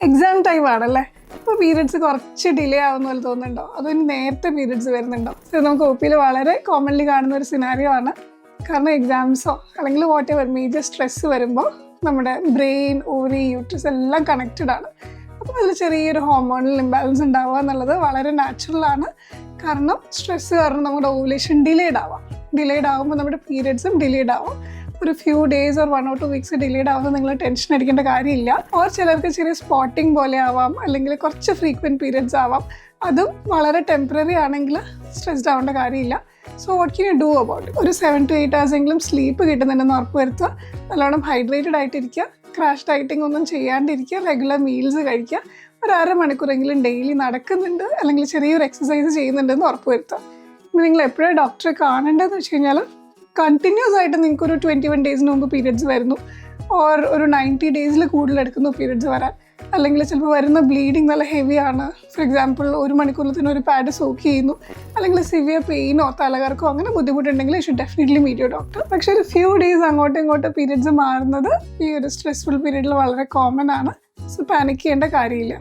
Exam time ആണല്ലേ, ഇപ്പോൾ periods കുറച്ച് ഡിലേ ആവുന്ന പോലെ തോന്നുന്നുണ്ടോ, അതോ ഇനി നേരത്തെ പീരിയഡ്സ് വരുന്നുണ്ടോ? ഇത് നമുക്ക് ഒ പിയിൽ വളരെ കോമൺലി കാണുന്ന ഒരു സിനാരിയോ ആണ്. കാരണം എക്സാംസോ അല്ലെങ്കിൽ വാട്ട് എവർ മേജർ സ്ട്രെസ് വരുമ്പോൾ നമ്മുടെ ബ്രെയിൻ, ഓവറി, യൂട്രസ് എല്ലാം കണക്റ്റഡ് ആണ്. അപ്പോൾ അതിൽ ചെറിയൊരു ഹോർമോണൽ ഇംബാലൻസ് ഉണ്ടാവുക എന്നുള്ളത് വളരെ നാച്ചുറൽ ആണ്. കാരണം സ്ട്രെസ് കാരണം നമ്മുടെ ഓവുലേഷൻ ഡിലേഡ് ആകുമ്പോൾ നമ്മുടെ പീരിയഡ്സും ഡിലേഡ് ആവും. ഒരു few days or 1 or 2 weeks delayed ആവുമ്പോൾ നിങ്ങൾ ടെൻഷൻ അടിക്കേണ്ട കാര്യമില്ല. ഓർ ചിലർക്ക് ചെറിയ സ്പോട്ടിങ് പോലെ ആവാം, അല്ലെങ്കിൽ കുറച്ച് ഫ്രീക്വൻറ്റ് പീരിയഡ്സ് ആവാം. അതും വളരെ ടെമ്പററി ആണെങ്കിൽ സ്ട്രെസ്ഡ് ആവേണ്ട കാര്യമില്ല. So what can you do about it? ഒരു 7 to 8 hours എങ്കിലും സ്ലീപ്പ് കിട്ടുന്നുണ്ടെന്ന് ഉറപ്പ് വരുത്തുക. നല്ലോണം ഹൈഡ്രേറ്റഡ് ആയിട്ടിരിക്കുക, ക്രാഷ് ഡയറ്റിംഗ് ഒന്നും ചെയ്യാണ്ടിരിക്കുക, റെഗുലർ മീൽസ് കഴിക്കുക, ഒരു 1/2 മണിക്കൂറെങ്കിലും ഡെയിലി നടക്കുന്നുണ്ട് അല്ലെങ്കിൽ ചെറിയൊരു എക്സസൈസ് ചെയ്യുന്നുണ്ടെന്ന് ഉറപ്പ് വരുത്തുക. ഇനി നിങ്ങൾ എപ്പോഴാണ് ഡോക്ടറെ കാണേണ്ടതെന്ന് വെച്ച് കഴിഞ്ഞാൽ, കണ്ടിന്യൂസ് ആയിട്ട് നിങ്ങൾക്കൊരു 21 days മുമ്പ് പീരിയഡ്സ് വരുന്നു, ഓർ ഒരു 90 days കൂടുതൽ എടുക്കുന്നു പീരിയഡ്സ് വരാൻ, അല്ലെങ്കിൽ ചിലപ്പോൾ വരുന്ന ബ്ലീഡിങ് നല്ല ഹെവി ആണ്, ഫോർ എക്സാമ്പിൾ 1 മണിക്കൂറിൽ തന്നെ ഒരു പാഡ് സോക്ക് ചെയ്യുന്നു, അല്ലെങ്കിൽ സിവിയർ പെയിനോ തലകർക്കോ അങ്ങനെ ബുദ്ധിമുട്ടുണ്ടെങ്കിൽ you should definitely meet your doctor. പക്ഷേ ഒരു ഫ്യൂ ഡേയ്സ് അങ്ങോട്ടും ഇങ്ങോട്ടും പീരിയഡ്സ് മാറുന്നത് ഈ ഒരു സ്ട്രെസ്ഫുൾ പീരീഡിൽ വളരെ കോമൺ ആണ്. സോ പാനിക് ചെയ്യേണ്ട കാര്യമില്ല.